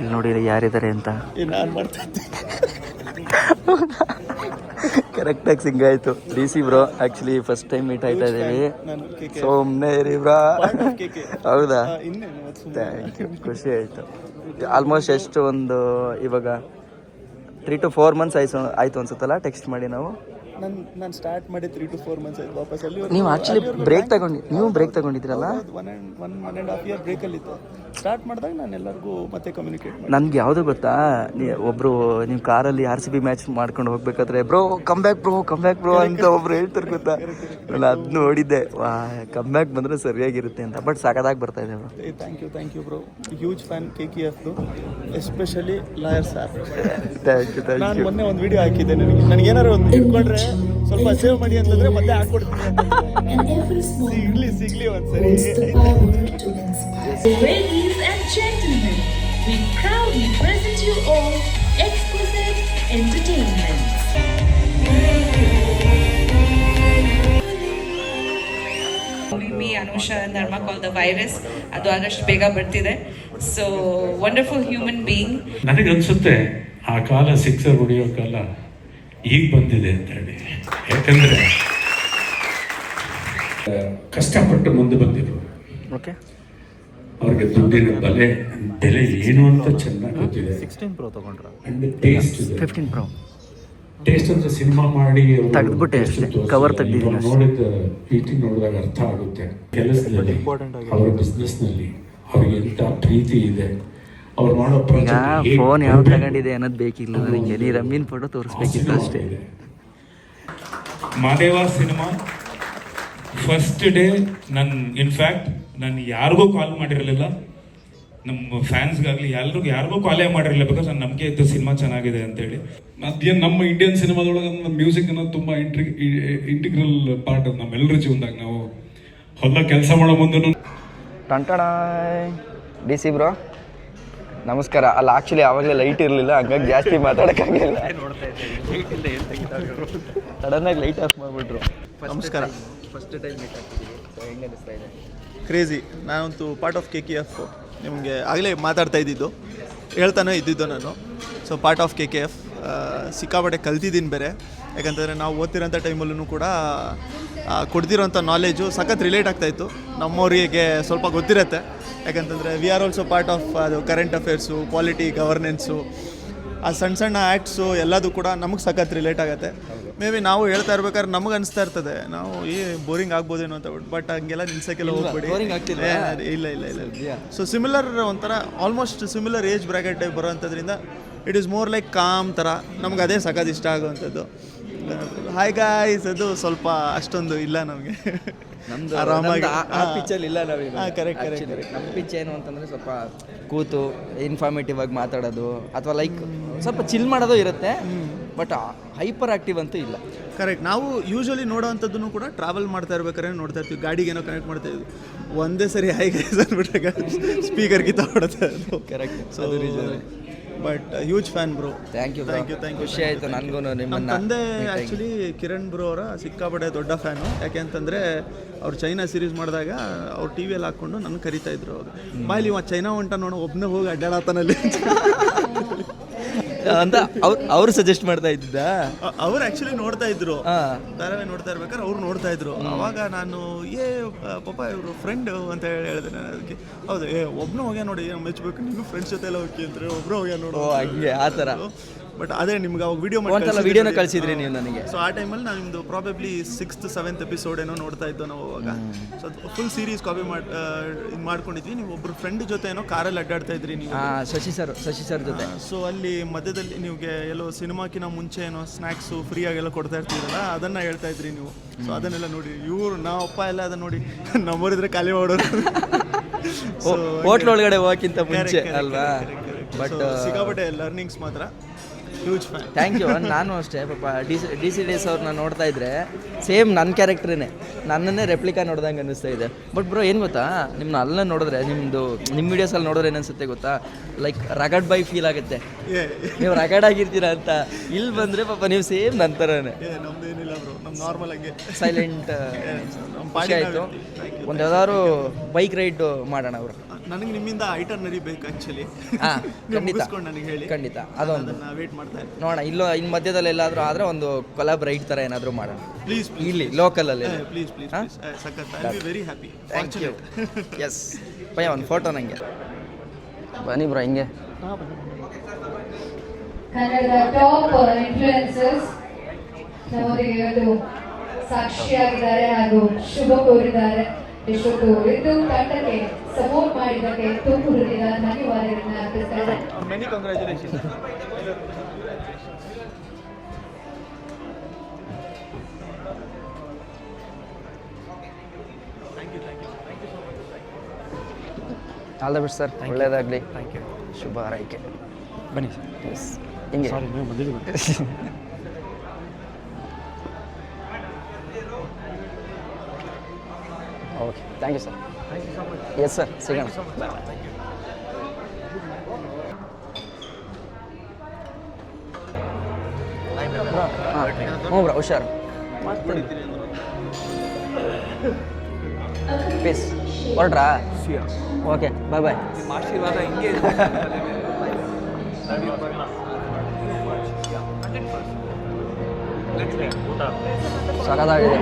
ಇಲ್ಲಿ ನೋಡಿ ಯಾರಿದ್ದಾರೆ ಅಂತ. ನಾನು ಮಾಡ್ತಾ ಇದ್ದೆ. ಕರೆಕ್ಟಾಗಿ ಸಿಂಗ್ ಆಯಿತು. D C bro actually first time meet ಆಯ್ತಾ ಇದ್ದೀವಿ. ಸುಮ್ಮನೆ ಇರಿ ಬ್ರಾ. ಹೌದಾ, ಥ್ಯಾಂಕ್ ಯು, ಖುಷಿ ಆಯಿತು. ಆಲ್ಮೋಸ್ಟ್ ಎಷ್ಟು ಒಂದು ಇವಾಗ 3 to 4 months ಆಯಿತು ಅನ್ಸುತ್ತಲ್ಲ ಟೆಕ್ಸ್ಟ್ ಮಾಡಿ ನಾವು. ನಾನು ಸ್ಟಾರ್ಟ್ ಮಾಡಿ 3 to 4 months ಆಯ್ತು ವಾಪಸ್. ಅಲ್ಲಿ ನೀವು ಆ್ಯಕ್ಚುಲಿ ಬ್ರೇಕ್ ತಗೊಂಡಿದ್ದೀರಲ್ಲ. 1.5 year ಬ್ರೇಕಲ್ಲಿತ್ತು. ಸ್ಟಾರ್ಟ್ ಮಾಡಿದಾಗ ನಾನು ಎಲ್ಲರಿಗೂ ಮತ್ತೆ ಕಮ್ಯುನಿಕೇಟ್ ಮಾಡಿ. ನನಗೆ ಯಾವುದು ಗೊತ್ತಾ, ಒಬ್ಬರು ನೀವು ಕಾರಲ್ಲಿ RCB ಮ್ಯಾಚ್ ಮಾಡ್ಕೊಂಡು ಹೋಗ್ಬೇಕಾದ್ರೆ ಬ್ರೋ ಕಮ್ ಬ್ಯಾಕ್ ಬ್ರೋ ಅಂತ ಒಬ್ರು ಹೇಳ್ತಾರೆ ಗೊತ್ತಾ. ನಾನು ಅದನ್ನ ನೋಡಿದ್ದೆ, ವಾ ಕಮ್ ಬ್ಯಾಕ್ ಬಂದರೆ ಸರಿಯಾಗಿರುತ್ತೆ ಅಂತ. ಬಟ್ ಸಾಕಾಗಿ ಬರ್ತಾ ಇದೆ bro. Thank you bro. Huge fan KKFದು, especially lawyer sir. Thank you. ನಾನು ಮೊನ್ನೆ ಒಂದು ವಿಡಿಯೋ ಹಾಕಿದ್ದೆ. ನನಗೇನಾದ್ರು ಒಂದು ಇಟ್ಕೊಂಡ್ರೆ ಸ್ವಲ್ಪ ಸೇವ್ ಮಾಡಿ ಅಂತಂದ್ರೆ ಮತ್ತೆ ಹಾಕ್ಕೊಡ್ತೀನಿ. ಸಿಗ್ಲಿ ಒಂದ್ಸರಿ. Ladies and gentlemen, we proudly present you all exclusive entertainment. Me Anusha Dharma called the virus. ಅದು ಆದಷ್ಟು ಬೇಗ ಬರ್ತಿದೆ. So wonderful human being. ನನಗನ್ಸುತ್ತೆ ಆ ಕಾಲ ಸಿಕ್ಸರ್ ಹೊಡೆಯೋ ಕಾಲ ಈಗ ಬಂದಿದೆ ಅಂತ ಹೇಳಿ. ಯಾಕಂದ್ರೆ ಕಷ್ಟಪಟ್ಟು ಮುಂದೆ ಬಂದಿರು. ಓಕೆ, ಅವ್ರಿಗೆ ದುಡ್ಡಿನ ಬೆಲೆ ಏನು ಅಂತ ಚೆನ್ನಾಗಿ ಗೊತ್ತಿದೆ. 16 Pro ತಗೊಂಡ್ರ. ಅಂಡ್ ಟೇಸ್ಟ್ ಇದೆ. 15 Pro ಟೇಸ್ಟ್ ಅಂದ್ರೆ ಸಿನಿಮಾ ಮಾಡಿ ತೆಗೆದ್ಬಿಟ್ಟೆ ಅಷ್ಟೇ, ಕವರ್ ತೆಗ್ದಿದ್ದೀನಿ. ನೋಡಿದ ಈಟಿಂಗ್ ನೋಡಿದಾಗ ಅರ್ಥ ಆಗುತ್ತೆ. ಕೆಲಸದಲ್ಲಿ ಅವರ ಬಿಸ್ನೆಸ್ ನಲ್ಲಿ ಅವ್ರಿಗೆ ಎಂತ ಪ್ರೀತಿ ಇದೆ. ಅವ್ರು ಮಾಡೋ ಫೋನ್ ಯಾವ್ದು ತಗೊಂಡಿದೆ ಅನ್ನೋದು ಬೇಕಿಲ್ಲ ನನಗೆ. ನೀ ರಮ್ಮಿನ ಫೋಟೋ ತೋರಿಸ್ಬೇಕಿತ್ತು ಅಷ್ಟೇ. Madeva cinema first day in fact ನಾನು ಯಾರಿಗೂ ಕಾಲ್ ಮಾಡಿರಲಿಲ್ಲ, ನಮ್ಮ ಫ್ಯಾನ್ಸ್ಗಾಗಲಿ ಯಾರಿಗೂ ಕಾಲೇ ಮಾಡಿರಲಿಲ್ಲ. ಬಿಕಾಸ್ ನನ್ನ ನಂಬಿಕೆ ಇತ್ತು ಸಿನಿಮಾ ಚೆನ್ನಾಗಿದೆ ಅಂತೇಳಿ. ಅದೇನು ನಮ್ಮ ಇಂಡಿಯನ್ ಸಿನಿಮಾದೊಳಗೆ ನಮ್ಮ ಮ್ಯೂಸಿಕ್ ಅನ್ನೋದು ತುಂಬ ಇಂಟಿಗ್ರಲ್ ಪಾರ್ಟ್ ಅದು ನಮ್ಮೆಲ್ಲರ ಜೀವನದಾಗ. ನಾವು ಹೊಲ ಕೆಲಸ ಮಾಡೋ ಮುಂದೆ ಟಂಟಣ ಡಿ ಸಿ ಬ್ರೋ ನಮಸ್ಕಾರ. ಅಲ್ಲ ಆ್ಯಕ್ಚುಲಿ ಆವಾಗಲೇ ಲೈಟ್ ಇರಲಿಲ್ಲ, ಹಂಗಾಗಿ ಜಾಸ್ತಿ ಮಾತಾಡೋಕ್ಕಾಗಿಲ್ಲ. ಸಡನ್ನಾಗಿ ಲೈಟ್ ಆಫ್ ಮಾಡಿಬಿಟ್ರು. ನಮಸ್ಕಾರ. ಫಸ್ಟ್ ಟೈಮ್ ಮೀಟ್ ಆಗ್ತಿದ್ದೀವಿ, ಹೆಂಗೆ ಅನಿಸ್ತಾ ಇದೆ? ಕ್ರೇಜಿ. ನಾನಂತೂ ಪಾರ್ಟ್ ಆಫ್ KKF ನಿಮಗೆ ಆಗಲೇ ಮಾತಾಡ್ತಾ ಹೇಳ್ತಾನೆ ಇದ್ದಿದ್ದು ನಾನು. ಸೊ ಪಾರ್ಟ್ ಆಫ್ KKF ಸಿಕ್ಕಾಪಟ್ಟೆ ಕಲ್ತಿದ್ದೀನಿ ಬೇರೆ. ಯಾಕಂತಂದರೆ ನಾವು ಓದ್ತಿರೋಂಥ ಟೈಮಲ್ಲೂ ಕೂಡ ಕೊಡ್ತಿರೋಂಥ ನಾಲೆಜು ಸಖತ್ ರಿಲೇಟ್ ಆಗ್ತಾಯಿತ್ತು. ನಮ್ಮವರಿಗೆ ಸ್ವಲ್ಪ ಗೊತ್ತಿರುತ್ತೆ. ಯಾಕಂತಂದರೆ we are also part of ಅದು ಕರೆಂಟ್ ಅಫೇರ್ಸು, ಪಾಲಿಟಿ, ಗವರ್ನೆನ್ಸು, ಆ ಸಣ್ಣ ಆ್ಯಕ್ಟ್ಸು ಎಲ್ಲದೂ ಕೂಡ ನಮಗೆ ಸಖತ್ ರಿಲೇಟ್ ಆಗುತ್ತೆ. ಮೇ ಬಿ ನಾವು ಹೇಳ್ತಾ ಇರ್ಬೇಕಾದ್ರೆ ನಮಗೆ ಅನಿಸ್ತಾ ಇರ್ತದೆ ನಾವು ಬೋರಿಂಗ್ ಆಗ್ಬೋದೇನೋ ಅಂತ. ಬಟ್ ಹಂಗೆಲ್ಲ ನಿಲ್ಸೋಕ್ಕೆಲ್ಲ ಹೋಗ್ಬೇಡಿ. ಇಲ್ಲ. ಸೊ ಸಿಮಿಲರ್ ಒಂಥರ almost similar age bracket type ಬರೋವಂಥದ್ರಿಂದ it is more like calm ಥರ. ನಮ್ಗೆ ಅದೇ ಸಖತ್ ಇಷ್ಟ ಆಗುವಂಥದ್ದು. ಹಾಯ್ ಗಾಯ್ಸ್ ಅದು ಸ್ವಲ್ಪ ಅಷ್ಟೊಂದು ಇಲ್ಲ ನಮಗೆ. ನಮ್ದು ಆರಾಮಾಗಿ ಆ ಪಿಚ್ಚಲ್ಲಿ ಇಲ್ಲ ನಾವೀಗ. ಕರೆಕ್ಟ್. ನಮ್ಮ ಪಿಚ್ ಏನು ಅಂತಂದರೆ ಸ್ವಲ್ಪ ಕೂತು ಇನ್ಫಾರ್ಮೇಟಿವ್ ಆಗಿ ಮಾತಾಡೋದು ಅಥವಾ ಲೈಕ್ ಸ್ವಲ್ಪ ಚಿಲ್ ಮಾಡೋದು ಇರುತ್ತೆ. ಬಟ್ ಹೈಪರ್ ಆ್ಯಕ್ಟಿವ್ ಅಂತೂ ಇಲ್ಲ. ಕರೆಕ್ಟ್. ನಾವು ಯೂಶ್ವಲಿ ನೋಡೋವಂಥದ್ದನ್ನು ಕೂಡ ಟ್ರಾವೆಲ್ ಮಾಡ್ತಾ ಇರ್ಬೇಕಾದ್ರೆ ನೋಡ್ತಾ ಇರ್ತೀವಿ. ಗಾಡಿಗೇನೋ ಕನೆಕ್ಟ್ ಮಾಡ್ತಾ ಇದ್ವಿ, ಒಂದೇ ಸರಿ ಹೈ ಗೈಸ್ ಅಂದ್ಬಿಟ್ಟಾಗ ಸ್ಪೀಕರ್ ಕಿತ್ತಾಡ್ತಾ ಇದ್ದು. Correct. So but huge fan bro. Thank you. ಖುಷಿ ಆಯಿತು ನನಗೂ. ನಿಮ್ಮ ತಂದೆ ಆ್ಯಕ್ಚುಲಿ ಕಿರಣ್ ಬ್ರೋ ಅವರ ಸಿಕ್ಕಾಪಟ್ಟೆ ದೊಡ್ಡ ಫ್ಯಾನು. ಯಾಕೆ ಅಂತಂದರೆ ಅವ್ರು ಚೈನಾ ಸೀರೀಸ್ ಮಾಡಿದಾಗ ಅವ್ರು TVಯಲ್ಲಿ ಹಾಕ್ಕೊಂಡು ನನ್ನ ಕರಿತಾ ಇದ್ರು. ಅವರು ಬಾಯ್ಲಿ ಚೈನಾ ಹೊಂಟ ನೋಡೋ ಒಬ್ಬನೇ ಹೋಗಿ ಅಡ್ಡಾಡತಾನಲ್ಲಿ ಅಂತ ಅವ್ರು ಸಜೆಸ್ಟ್ ಮಾಡ್ತಾ ಇದ್ದ. ಅವ್ರು ಆ್ಯಕ್ಚುಲಿ ನೋಡ್ತಾ ಇದ್ರು, ಧಾರಾವಾಹಿ ನೋಡ್ತಾ ಇರ್ಬೇಕಾದ್ರೆ ಅವ್ರು ನೋಡ್ತಾ ಇದ್ರು. ಅವಾಗ ನಾನು ಪಾಪ ಇವರು ಫ್ರೆಂಡ್ ಅಂತ ಹೇಳಿದೆ ನಾನು. ಅದಕ್ಕೆ ಹೌದು ಒಬ್ಬನು ಹೋಗ್ಯ ನೋಡಿ ಮೆಚ್ಚಬೇಕು, ನೀವು ಫ್ರೆಂಡ್ಸ್ ಜೊತೆ ಎಲ್ಲ ಹೋಗಿ ಅಂತಾರೆ, ಒಬ್ಬರು ಹೋಗ್ಯ ನೋಡೋ ಹಂಗೆ ಆ ಥರ. ಬಟ್ ಅದೇ ನಿಮ್ಗೆ ಅವಾಗ ವಿಡಿಯೋನ ಕಳಿಸಿದ್ರಿ ನೀವು ನನಗೆ. ಸೊ ಆ ಟೈಮಲ್ಲಿ ನಾವು ನಿಮ್ಮದು ಪ್ರಾಬಬ್ಲಿ 6th 7th ಎಪಿಸೋಡ್ ಏನೋ ನೋಡ್ತಾ ಇದ್ದೋ ನಾವು ಅವಾಗ. ಸೊ ಫುಲ್ ಸೀರೀಸ್ ಕಾಪಿ ಇದು ಮಾಡ್ಕೊಂಡಿದ್ವಿ. ನೀವು ಒಬ್ಬರು ಫ್ರೆಂಡ್ ಜೊತೆ ಏನೋ ಕಾರಲ್ಲಿ ಅಡ್ಡಾಡ್ತಾ ಇದ್ರಿ ನೀವು. ಶಶಿ ಸರ್ ಜೊತೆ. ಸೊ ಅಲ್ಲಿ ಮಧ್ಯದಲ್ಲಿ ನಿಮಗೆ ಎಲ್ಲೋ ಸಿನಿಮಾಕಿನ ಮುಂಚೆ ಏನೋ ಸ್ನ್ಯಾಕ್ಸು ಫ್ರೀಯಾಗೆಲ್ಲ ಕೊಡ್ತಾ ಇರ್ತೀರಲ್ಲ, ಅದನ್ನು ಹೇಳ್ತಾ ಇದ್ರಿ ನೀವು. ಸೊ ಅದನ್ನೆಲ್ಲ ನೋಡಿ ಇವರು ನಾವಪ್ಪ ಎಲ್ಲ ಅದನ್ನ ನೋಡಿ ನಮ್ಮವರಿದ್ರೆ ಖಾಲಿ ಮಾಡೋರು. ಹೋಟ್ಲ್ ಒಳಗಡೆ ಹೋಗಕ್ಕಿಂತ ಮುಂಚೆ ಅಲ್ವಾ. ಬಟ್ ಸಿಕ್ಕಾಪಟ್ಟೆ ಲರ್ನಿಂಗ್ಸ್ ಮಾತ್ರ. Huge fan. Thank you. ನಾನು ಅಷ್ಟೇ ಪಾಪ ಡಿ ಸಿ ಡೇಸ್ ಅವ್ರನ್ನ ನೋಡ್ತಾ ಇದ್ರೆ ಸೇಮ್ ನನ್ನ ಕ್ಯಾರೆಕ್ಟ್ರೇ, ನನ್ನನ್ನೇ ರೆಪ್ಲಿಕಾ ನೋಡ್ದಂಗೆ ಅನ್ನಿಸ್ತಾ ಇದೆ. ಬಟ್ ಬ್ರೋ ಏನು ಗೊತ್ತಾ, ನಿಮ್ಮನ್ನ ಅಲ್ಲ ನೋಡಿದ್ರೆ ನಿಮ್ಮ ವೀಡಿಯೋಸಲ್ಲಿ ನೋಡಿದ್ರೆ ಏನು ಅನಿಸುತ್ತೆ ಗೊತ್ತಾ, ಲೈಕ್ ರಗಡ್ ಬೈ ಫೀಲ್ ಆಗುತ್ತೆ. ನೀವು ರಗಡ್ ಆಗಿರ್ತೀರಾ ಅಂತ. ಇಲ್ಲಿ ಬಂದರೆ ಪಾಪ ನೀವು ಸೇಮ್ ನನ್ನ ಥರನೇ. ನಮ್ದೇನಿಲ್ಲ ಬ್ರೋ, ನಮ್ಮ ನಾರ್ಮಲ್ ಆಗಿ ಸೈಲೆಂಟ್. ಖುಷಿ ಆಯಿತು. ಒಂದು ಯಾವ್ದಾದ್ರು ಬೈಕ್ ರೈಡ್ ಮಾಡೋಣ ಅವರು. ನನಗೆ ನಿಮ್ಮಿಂದ ಐಟರ್ನರಿ ಬೇಕು ಆ್ಯಕ್ಚುಲಿ. ಹಾಂ ಖಂಡಿತ ಮುಗಿಸ್ಕೊಂಡು ನನಗೆ ಹೇಳಿ. ಖಂಡಿತ ಅದೊಂದು ಅದನ್ನು ವೇಟ್ ಮಾಡ್ತಾ ಇರ್ತೀನಿ. ನೋಡೋಣ. ಇನ್ನು ಮಧ್ಯದಲ್ಲಿ ಎಲ್ಲಾದರೂ ಆದರೆ ಒಂದು ಕೊಲಾಬ್ರೈಟ್ ಥರ ಏನಾದರೂ ಮಾಡೋಣ ಪ್ಲೀಸ್ ಇಲ್ಲಿ ಲೋಕಲಲ್ಲಿ. ಪ್ಲೀಸ್ ಪ್ಲೀಸ್ ಸಖತ್. I be very happy. Thank you. Yes ಭಯ ಒಂದು ಫೋಟೋ ನನಗೆ ಬನ್ನಿ ಬ್ರೋ ಹಿಂಗೆ. ಕನ್ನಡದ ಟಾಪ್ ಇನ್ಫ್ಲುಯೆನ್ಸರ್ಸ್ ನಮ್ಮೊಂದಿಗೆ ಇವತ್ತು ಸಾಕ್ಷಿಯಾಗಿದ್ದಾರೆ ಹಾಗೂ ಶುಭ ಕೋರಿದ್ದಾರೆ. ಇಷ್ಟೊತ್ತು ಇದು ತಂಡಕ್ಕೆ ಸಪೋರ್ಟ್ ಮಾಡಿದ್ದಕ್ಕೆ ತುಂಬ ಹೃದಯದ ಧನ್ಯವಾದಗಳನ್ನ ಅರ್ಪಿಸ್ತಾ ಇದ್ದಾರೆ. Many congratulation. All the best sir. ಒಳ್ಳೆಯದಾಗಲಿ. Thank you. ಶುಭ ಹಾರೈಕೆ. ಬನ್ನಿ ಸರ್. ಎಸ್ ಹಿಂಗೆ. Okay thank you sir. Yes sir ಸಿಗೋಣ. ಹ್ಞೂ ಬ್ರೋ ಹುಷಾರು. ಪೀಸ್ ಹೊರಡ್ರಾ? Okay bye bye. ಆಶೀರ್ವಾದ ಹಿಂಗೆ ಸಖತ್ತಾಗಿದೆ.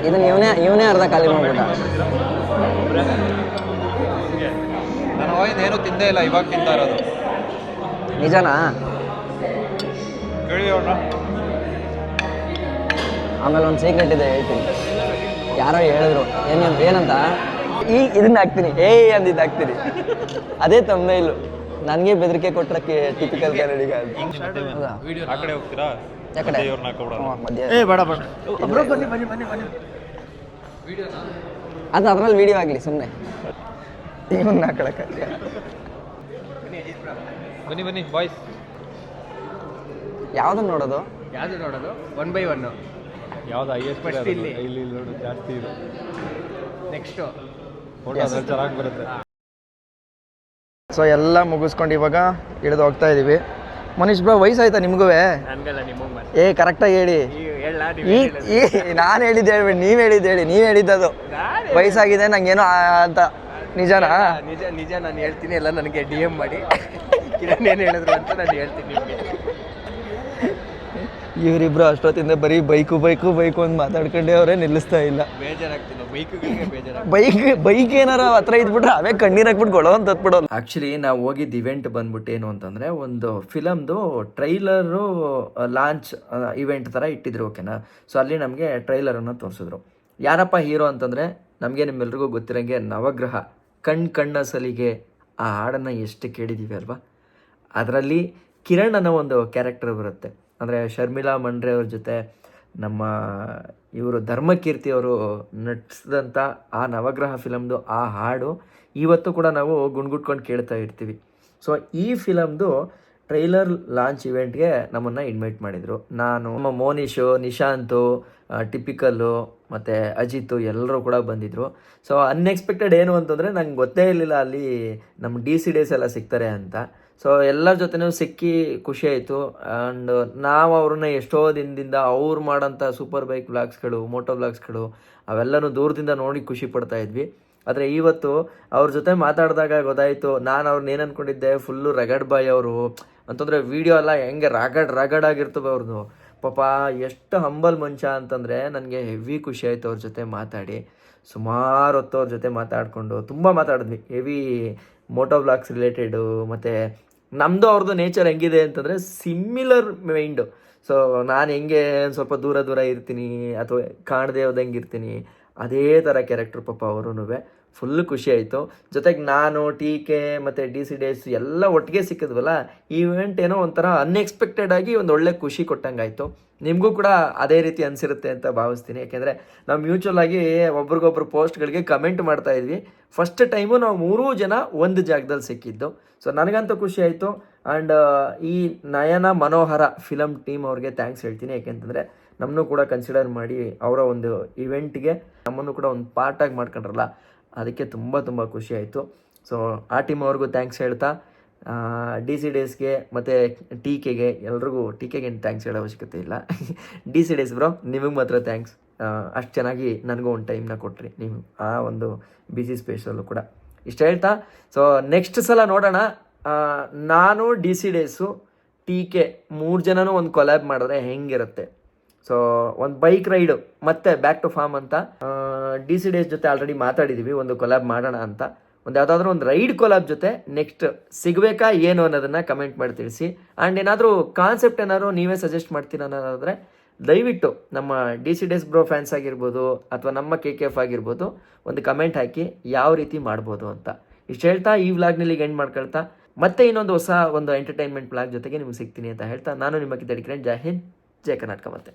ಇದನ್ನು ಇವನೇ ಅರ್ಧ ಖಾಲಿ ಮಾಡ್ಬಿಟ್ಟ. ನಾನು ಹೋಗಿದ್ದು ಏನೂ ತಿಂದೇ ಇಲ್ಲ, ಇವಾಗ ತಿಂತಾ ಇರೋದು. ನಿಜನಾ? ಕೇಳಿ ಅವ್ರನ್ನ. ಆಮೇಲೆ ಒಂದು ಸೀಕ್ರೆಟ್ ಇದೆ ಹೇಳ್ತೀನಿ. ಯಾರೋ ಹೇಳಿದ್ರು ಏನಂತ ಇದನ್ನ ಹಾಕ್ತೀನಿ ಅಂದಿದ್ದು ಹಾಕ್ತೀನಿ. ಅದೇ ತಮ್ಮನೇಲು ನನಗೆ ಬೆದರಿಕೆ ಕೊಟ್ಟರೆ ಟಿಪಿಕಲ್ ಕನ್ನಡಿಗ. ಆ ಕಡೆ ಹೋಗ್ತೀರಾ? ಯಾಕಡೆ ಇವ್ರನ್ನ ಹಾಕೋಬಿಡೋಣ. ಮಧ್ಯ ಬೇಡ ಬೇಡ. ಅದು ಅದ್ರಲ್ಲಿ ವೀಡಿಯೋ ಆಗಲಿ ಸುಮ್ಮನೆ ಇವನ್ನ ಹಾಕೊಳಕ್ಕೆ. ಬನ್ನಿ ಬಾಯ್ಸ್. ಯಾವ್ದನ್ನ ನೋಡೋದು? ಯಾವುದು ನೋಡೋದು? 1/1 ಯಾವ್ದು ಹೈಯೆಸ್ಟ್ First ಇಲ್ಲಿ. ಇಲ್ಲಿ ನೋಡು, ಜಾಸ್ತಿ ಇದೆ. ನೆಕ್ಸ್ಟು ಫೋಟೋ ಅದ್ರಲ್ಲಿ ಚೆನ್ನಾಗಿ ಬರುತ್ತೆ. ಸೊ ಎಲ್ಲ ಮುಗಿಸ್ಕೊಂಡು ಇವಾಗ ಇಳಿದು ಹೋಗ್ತಾ ಇದ್ದೀವಿ. ಮನೀಶ್ ಬ್ರೋ ವಯಸ್ಸಾಯ್ತಾ ನಿಮಗೂ? ನನಗೆಲ್ಲ ನಿಮಗೆ ಕರೆಕ್ಟಾಗಿ ಹೇಳಿ. ಹೇಳ ನಾನು ಹೇಳಿದ್ದು ಹೇಳ್ಬೇಡಿ, ನೀವು ಹೇಳಿದ್ದು ಹೇಳಿ. ನೀವು ಹೇಳಿದ್ದದು ವಯಸ್ಸಾಗಿದೆ ನಂಗೇನೋ ಅಂತ. ನಿಜನಾ? ನಿಜ ನಾನು ಹೇಳ್ತೀನಿ. ಎಲ್ಲ ನನಗೆ DM ಮಾಡಿ ಕಿರಣ್ ಏನು ಹೇಳಿದ್ರು ಅಂತ ನಾನು ಹೇಳ್ತೀನಿ ನಿಮಗೆ. ಇವರಿಬ್ರು ಅಷ್ಟೊತ್ತಿಂದ ಬರೀ ಬೈಕು ಅಂತ ಮಾತಾಡ್ಕೊಂಡೆ ಅವರೇ ನಿಲ್ಲಿಸ್ತಾ ಇಲ್ಲ. ಬೇಜಾರಾಗ್ತೀನಿ. ಬೈಕ್ಗಳಿಗೆ ಬೇಜಾರಾಗ್ತೀನಿ. ಬೈಕ್ ಏನಾರ ಹತ್ರ ಇದ್ಬಿಟ್ರೆ ಅವೇ ಕಣ್ಣೀರು ಹಾಕ್ಬಿಟ್ಟು ಗೊಳೋ ಅಂತ ಹತ್ಬಿಡೋಲ್ಲ. ಆ್ಯಕ್ಚುಲಿ ನಾವು ಹೋಗಿದ್ದು ಇವೆಂಟ್ ಬಂದ್ಬಿಟ್ಟು ಏನು ಅಂತಂದರೆ ಒಂದು ಫಿಲಮ್ದು ಟ್ರೈಲರು ಲಾಂಚ್ ಇವೆಂಟ್ ಥರ ಇಟ್ಟಿದ್ರು. ಓಕೆನಾ? ಸೊ ಅಲ್ಲಿ ನಮಗೆ ಟ್ರೈಲರನ್ನು ತೋರಿಸಿದ್ರು. ಯಾರಪ್ಪ ಹೀರೋ ಅಂತಂದರೆ ನಮಗೆ ನಿಮ್ಮೆಲ್ರಿಗೂ ಗೊತ್ತಿರೋಂಗೆ ನವಗ್ರಹ ಕಣ್ಣ ಸಲಿಗೆ ಆ ಹಾಡನ್ನು ಎಷ್ಟು ಕೇಳಿದ್ದೀವಿ ಅಲ್ವಾ? ಅದರಲ್ಲಿ ಕಿರಣ್ ಅನ್ನೋ ಒಂದು ಕ್ಯಾರೆಕ್ಟರ್ ಬರುತ್ತೆ. ಅಂದರೆ ಶರ್ಮಿಳಾ ಮಂಡ್ರೆ ಅವ್ರ ಜೊತೆ ನಮ್ಮ ಇವರು ಧರ್ಮಕೀರ್ತಿ ಅವರು ನಟಿಸಿದಂಥ ಆ ನವಗ್ರಹ ಫಿಲಮ್ದು ಆ ಹಾಡು ಇವತ್ತು ಕೂಡ ನಾವು ಗುಣ್ಗುಟ್ಕೊಂಡು ಕೇಳ್ತಾ ಇರ್ತೀವಿ. ಸೊ ಈ ಫಿಲಮ್ದು ಟ್ರೈಲರ್ ಲಾಂಚ್ ಇವೆಂಟ್ಗೆ ನಮ್ಮನ್ನು ಇನ್ವೈಟ್ ಮಾಡಿದರು. ನಾನು, ನಮ್ಮ ಮೋನಿಶು, ನಿಶಾಂತು, ಟಿಪಿಕಲ್ಲು ಮತ್ತು ಅಜಿತು ಎಲ್ಲರೂ ಕೂಡ ಬಂದಿದ್ದರು. ಸೊ ಅನ್ಎಕ್ಸ್ಪೆಕ್ಟೆಡ್ ಏನು ಅಂತಂದರೆ ನಂಗೆ ಗೊತ್ತೇ ಇರಲಿಲ್ಲ ಅಲ್ಲಿ ನಮ್ಮ DC ಡೇಸ್ ಎಲ್ಲ ಸಿಗ್ತಾರೆ ಅಂತ. ಸೊ ಎಲ್ಲರ ಜೊತೆನೂ ಸಿಕ್ಕಿ ಖುಷಿ ಆಯಿತು. ಆ್ಯಂಡ್ ನಾವು ಅವ್ರನ್ನ ಎಷ್ಟೋ ದಿನದಿಂದ ಅವ್ರು ಮಾಡೋಂಥ ಸೂಪರ್ ಬೈಕ್ ವ್ಲಾಗ್ಸ್ಗಳು, ಮೋಟೋ ವ್ಲಾಗ್ಸ್ಗಳು ಅವೆಲ್ಲನೂ ದೂರದಿಂದ ನೋಡಿ ಖುಷಿ ಪಡ್ತಾ ಇದ್ವಿ. ಆದರೆ ಇವತ್ತು ಅವ್ರ ಜೊತೆ ಮಾತಾಡಿದಾಗ ಗೊತ್ತಾಯಿತು, ನಾನು ಅವ್ರನ್ನ ಏನು ಅಂದ್ಕೊಂಡಿದ್ದೆ ಫುಲ್ಲು ರಗಡ್ ಬಾಯ್ ಅವರು ಅಂತಂದರೆ ವೀಡಿಯೋ ಎಲ್ಲ ಹೆಂಗೆ ರಗಡ್ ಆಗಿರ್ತವೆ ಅವ್ರದ್ದು. ಪಾಪ ಎಷ್ಟು ಹಂಬಲ್ ಮನುಷ್ಯ ಅಂತಂದರೆ ನನಗೆ ಹೆವಿ ಖುಷಿ ಆಯಿತು ಅವ್ರ ಜೊತೆ ಮಾತಾಡಿ. ಸುಮಾರು ಹೊತ್ತು ಅವ್ರ ಜೊತೆ ಮಾತಾಡಿಕೊಂಡು ತುಂಬ ಮಾತಾಡಿದ್ವಿ. ಹೆವಿ ಮೋಟೋ ವ್ಲಾಗ್ಸ್ ರಿಲೇಟೆಡು, ಮತ್ತು ನಮ್ಮದು ಅವ್ರದ್ದು ನೇಚರ್ ಹೆಂಗಿದೆ ಅಂತಂದರೆ ಸಿಮಿಲರ್ ಮೈಂಡು. ಸೊ ನಾನು ಹೆಂಗೆ ಸ್ವಲ್ಪ ದೂರ ಇರ್ತೀನಿ ಅಥವಾ ಕಾಣದೇ ಹೋದಂಗೆ ಇರ್ತೀನಿ, ಅದೇ ಥರ ಕ್ಯಾರೆಕ್ಟ್ರ್ ಪಾಪ ಅವರೂ. ಫುಲ್ಲು ಖುಷಿ ಆಯಿತು. ಜೊತೆಗೆ ನಾನು, TK ಮತ್ತು DC ಡೇಸ್ ಎಲ್ಲ ಒಟ್ಟಿಗೆ ಸಿಕ್ಕಿದ್ವಲ್ಲ, ಈ ಇವೆಂಟ್ ಏನೋ ಒಂಥರ ಅನ್ಎಕ್ಸ್ಪೆಕ್ಟೆಡ್ ಆಗಿ ಒಂದು ಒಳ್ಳೆ ಖುಷಿ ಕೊಟ್ಟಂಗಾಯಿತು. ನಿಮಗೂ ಕೂಡ ಅದೇ ರೀತಿ ಅನಿಸಿರುತ್ತೆ ಅಂತ ಭಾವಿಸ್ತೀನಿ. ಯಾಕೆಂದರೆ ನಾವು ಮ್ಯೂಚುವಲ್ ಆಗಿ ಒಬ್ರಿಗೊಬ್ರು ಪೋಸ್ಟ್ಗಳಿಗೆ ಕಮೆಂಟ್ ಮಾಡ್ತಾಯಿದ್ವಿ. ಫಸ್ಟ್ ಟೈಮು ನಾವು 3 ಜನ ಒಂದು ಜಾಗದಲ್ಲಿ ಸಿಕ್ಕಿದ್ದು. ಸೊ ನನಗಂತೂ ಖುಷಿ ಆಯಿತು. ಆ್ಯಂಡ್ ಈ ನಯನ ಮನೋಹರ ಫಿಲಮ್ ಟೀಮ್ ಅವ್ರಿಗೆ ಥ್ಯಾಂಕ್ಸ್ ಹೇಳ್ತೀನಿ. ಯಾಕೆಂತಂದರೆ ನಮ್ಮನ್ನು ಕೂಡ ಕನ್ಸಿಡರ್ ಮಾಡಿ ಅವರ ಒಂದು ಇವೆಂಟ್ಗೆ ನಮ್ಮನ್ನು ಕೂಡ ಒಂದು ಪಾರ್ಟಾಗಿ ಮಾಡ್ಕೊಂಡ್ರಲ್ಲ, ಅದಕ್ಕೆ ತುಂಬ ಖುಷಿ ಆಯಿತು. ಸೊ ಆ ಟೀಮ್ ಅವ್ರಿಗೂ ಥ್ಯಾಂಕ್ಸ್ ಹೇಳ್ತಾ, DC ಡೇಸ್ಗೆ ಮತ್ತು TKಗೆ ಎಲ್ರಿಗೂ, TKಗೆ ಏನು ಥ್ಯಾಂಕ್ಸ್ ಹೇಳೋ ಅವಶ್ಯಕತೆ ಇಲ್ಲ. DC ಡೇಸ್ ಬ್ರೋ ನಿಮಗೆ ಮಾತ್ರ ಥ್ಯಾಂಕ್ಸ್. ಅಷ್ಟು ಚೆನ್ನಾಗಿ ನನಗೂ ಒಂದು ಟೈಮ್ನ ಕೊಟ್ರಿ ನೀವು ಆ ಒಂದು ಬಿಸಿ ಸ್ಪೇಸಲ್ಲೂ ಕೂಡ. ಇಷ್ಟು ಹೇಳ್ತಾ ಸೊ ನೆಕ್ಸ್ಟ್ ಸಲ ನೋಡೋಣ. ನಾನು DC ಡೇಸು TK 3 ಜನನೂ ಒಂದು ಕೊಲ್ಯಾಬ್ ಮಾಡಿದ್ರೆ ಹೆಂಗಿರುತ್ತೆ. ಸೊ ಒಂದು ಬೈಕ್ ರೈಡು ಮತ್ತೆ ಬ್ಯಾಕ್ ಟು ಫಾರ್ಮ್ ಅಂತ DC ಡೇಸ್ ಜೊತೆ ಆಲ್ರೆಡಿ ಮಾತಾಡಿದ್ದೀವಿ, ಒಂದು ಕೊಲ್ಯಾಬ್ ಮಾಡೋಣ ಅಂತ. ಒಂದು ಯಾವುದಾದ್ರೂ ಒಂದು ರೈಡ್ ಕೊಲ್ಯಾಬ್ ಜೊತೆ ನೆಕ್ಸ್ಟ್ ಸಿಗಬೇಕಾ ಏನು ಅನ್ನೋದನ್ನು ಕಮೆಂಟ್ ಮಾಡಿ ತಿಳಿಸಿ. ಆ್ಯಂಡ್ ಏನಾದರೂ ಕಾನ್ಸೆಪ್ಟ್ ಏನಾದ್ರು ನೀವೇ ಸಜೆಸ್ಟ್ ಮಾಡ್ತೀರಾ ಅನ್ನೋದಾದರೆ ದಯವಿಟ್ಟು ನಮ್ಮ DC ಡೇಸ್ ಬ್ರೋ ಫ್ಯಾನ್ಸ್ ಆಗಿರ್ಬೋದು ಅಥವಾ ನಮ್ಮ KKF ಆಗಿರ್ಬೋದು ಒಂದು ಕಮೆಂಟ್ ಹಾಕಿ ಯಾವ ರೀತಿ ಮಾಡ್ಬೋದು ಅಂತ. ಇಷ್ಟು ಹೇಳ್ತಾ ಈ ವ್ಲಾಗ್ನಲ್ಲಿ ಎಂಡ್ ಮಾಡ್ಕೊಳ್ತಾ ಮತ್ತೆ ಇನ್ನೊಂದು ಹೊಸ ಒಂದು ಎಂಟರ್ಟೈನ್ಮೆಂಟ್ ವ್ಲಾಗ್ ಜೊತೆಗೆ ನಿಮ್ಗೆ ಸಿಗ್ತೀನಿ ಅಂತ ಹೇಳ್ತಾ ನಾನು ನಿಮ್ಮ ಕಿತ್ತಡಿ ಕಿರಣ್. ಜೈ ಹಿಂದ್, ಜೈ ಕರ್ನಾಟಕ. ಮತ್ತೆ